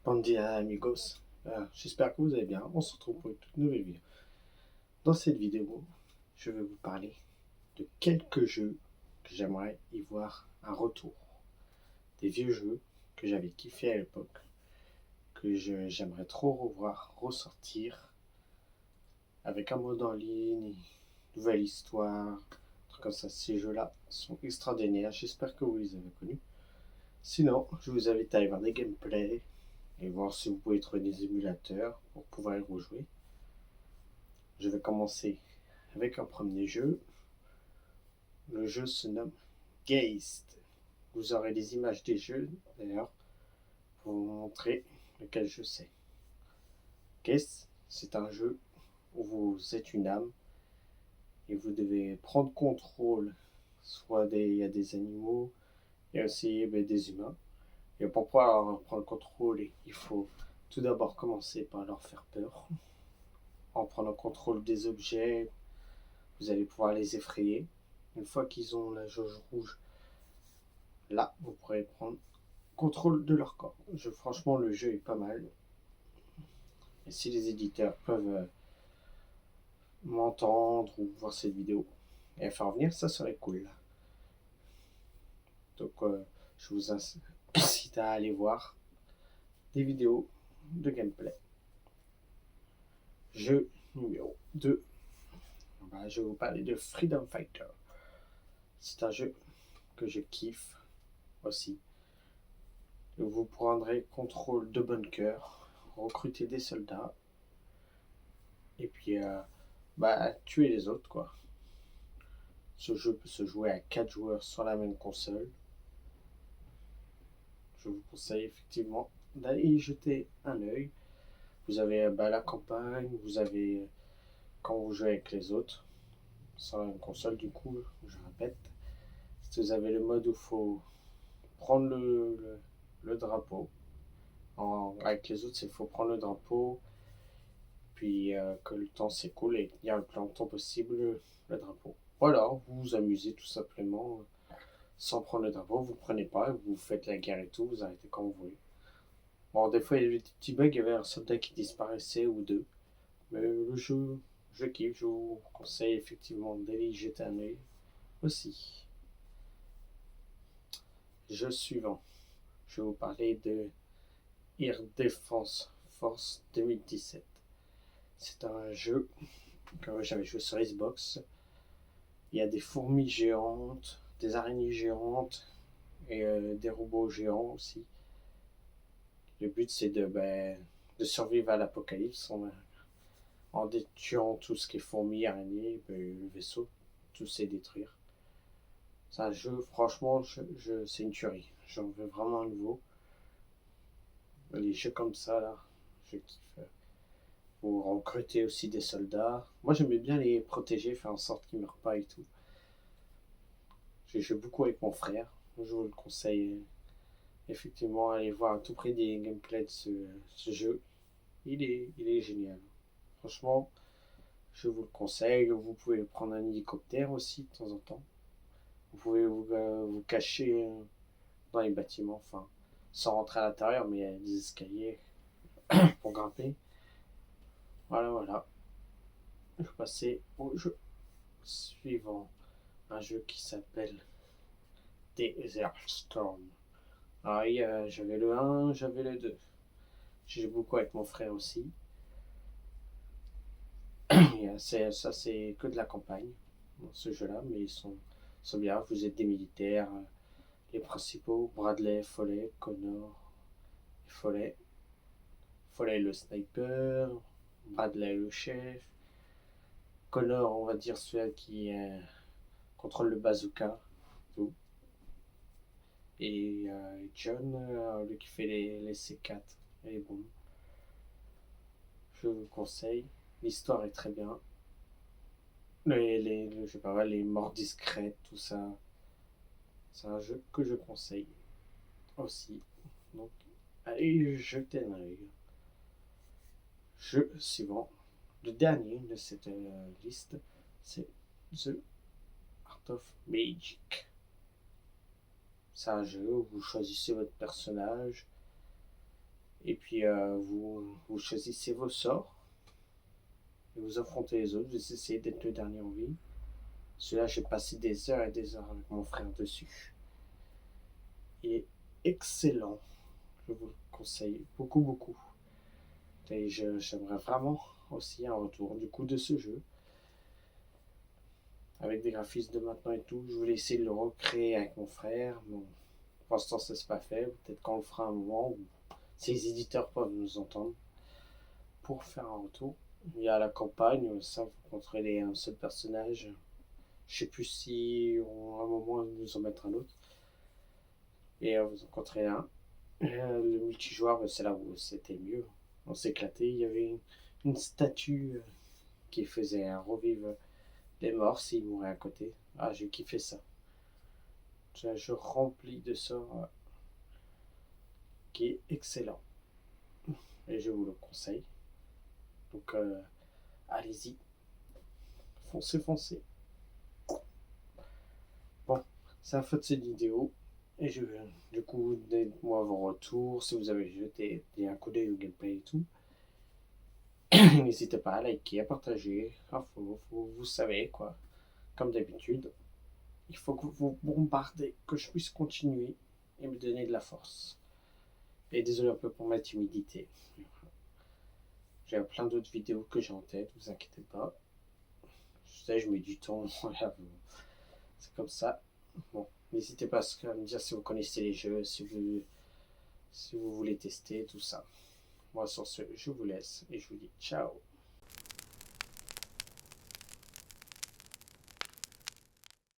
Bon dia amigos, j'espère que vous allez bien. On se retrouve pour une toute nouvelle vidéo. Dans cette vidéo, je vais vous parler de quelques jeux que j'aimerais y voir un retour. Des vieux jeux que j'avais kiffé à l'époque, que j'aimerais trop revoir ressortir avec un mode en ligne, une nouvelle histoire, un truc comme ça. Ces jeux-là sont extraordinaires. J'espère que vous les avez connus. Sinon, je vous invite à aller voir des gameplays et voir si vous pouvez trouver des émulateurs pour pouvoir y rejouer. Je vais commencer avec un premier jeu. Le jeu se nomme Geist. Vous aurez des images des jeux d'ailleurs pour vous montrer lequel jeu c'est. Geist, c'est un jeu où vous êtes une âme et vous devez prendre contrôle. Soit il y a des animaux et aussi des humains. Et pour pouvoir prendre contrôle, il faut tout d'abord commencer par leur faire peur. En prenant contrôle des objets, vous allez pouvoir les effrayer. Une fois qu'ils ont la jauge rouge, là, vous pourrez prendre contrôle de leur corps. Franchement, le jeu est pas mal. Et si les éditeurs peuvent m'entendre ou voir cette vidéo et faire venir, ça serait cool. Donc, je vous incite à aller voir des vidéos de gameplay. Jeu numéro 2. Je vais vous parler de Freedom Fighter. C'est un jeu que je kiffe aussi. Vous prendrez contrôle de bunkers, recruter des soldats et puis tuer les autres quoi. Ce jeu peut se jouer à 4 joueurs sur la même console. Je vous conseille effectivement d'aller y jeter un œil. Vous avez la campagne, vous avez quand vous jouez avec les autres sur la même console du coup, je répète. Vous avez le mode où il faut prendre le drapeau. Avec les autres, il faut prendre le drapeau, puis que le temps s'écoule et tenir le plus longtemps possible le drapeau. Voilà, vous vous amusez tout simplement sans prendre le drapeau, vous ne prenez pas, vous faites la guerre et tout, vous arrêtez quand vous voulez. Bon, des fois il y avait des petits bugs, il y avait un soldat qui disparaissait ou deux, mais le jeu, je kiffe, je vous conseille effectivement d'aller y jeter un œil aussi. Jeu suivant, je vais vous parler de Air Defense Force 2017. C'est un jeu que j'avais joué sur Xbox. Il y a des fourmis géantes, des araignées géantes et des robots géants aussi. Le but c'est de survivre à l'apocalypse en détruisant tout ce qui est fourmis, araignées, le vaisseau, tout c'est détruire. C'est un jeu, franchement, c'est une tuerie. J'en veux vraiment un nouveau. Les jeux comme ça, là, je kiffe. Vous recrutez aussi des soldats. Moi, j'aimais bien les protéger, faire en sorte qu'ils ne meurent pas et tout. J'ai joué beaucoup avec mon frère. Je vous le conseille. Effectivement, allez voir à tout près des gameplays de ce jeu. Il est génial. Franchement, je vous le conseille. Vous pouvez prendre un hélicoptère aussi de temps en temps. Vous pouvez vous cacher dans les bâtiments, enfin, sans rentrer à l'intérieur, mais il y a des escaliers pour grimper. Voilà. Je vais passer au jeu suivant. Un jeu qui s'appelle Desert Storm. Alors, j'avais le 1, j'avais le 2. J'ai joué beaucoup avec mon frère aussi. Ça, c'est que de la campagne dans ce jeu-là, mais sont bien. Vous êtes des militaires, les principaux Bradley, Foley, Connor et Foley. Foley le sniper, Bradley le chef, Connor, on va dire celui qui contrôle le bazooka, tout. Et John, lui qui fait les C4 et les bombes. Je vous conseille. L'histoire est très bien. Je sais pas, les morts discrètes, tout ça. C'est un jeu que je conseille aussi. Donc, allez jeter un œil. Jeu suivant. Le dernier de cette liste, c'est The Art of Magic. C'est un jeu où vous choisissez votre personnage Et puis vous choisissez vos sorts, et vous affrontez les autres, vous essayez d'être le dernier en vie. Celui-là, j'ai passé des heures et des heures avec mon frère dessus. Il est excellent, je vous le conseille beaucoup, beaucoup. Et j'aimerais vraiment aussi un retour du coup de ce jeu. Avec des graphismes de maintenant et tout. Je voulais essayer de le recréer avec mon frère. Bon, pour l'instant, ça s'est pas fait. Peut-être qu'on le fera un moment où si les éditeurs peuvent nous entendre pour faire un retour. Il y a la campagne, ça, vous contrôlez un seul personnage. Je sais plus si à un moment ils nous en mettre un autre. Et vous en rencontrez un. Le multijoueur, c'est là où c'était mieux. On s'éclatait. Il y avait une statue qui faisait revivre les morts s'ils mouraient à côté. Ah, j'ai kiffé ça. C'est un jeu rempli de sorts qui est excellent. Et je vous le conseille. Donc, allez-y. Foncez, foncez. Bon, c'est la fin de cette vidéo. Et du coup, dites-moi vos retours. Si vous avez jeté un coup d'œil au gameplay et tout. N'hésitez pas à liker, à partager. Enfin, vous savez quoi. Comme d'habitude, il faut que vous bombardez, que je puisse continuer et me donner de la force. Et désolé un peu pour ma timidité. J'ai plein d'autres vidéos que j'ai en tête, vous inquiétez pas. Je sais, je mets du temps. C'est comme ça. Bon, n'hésitez pas à me dire si vous connaissez les jeux, si vous voulez tester, tout ça. Moi, sur ce, je vous laisse et je vous dis ciao.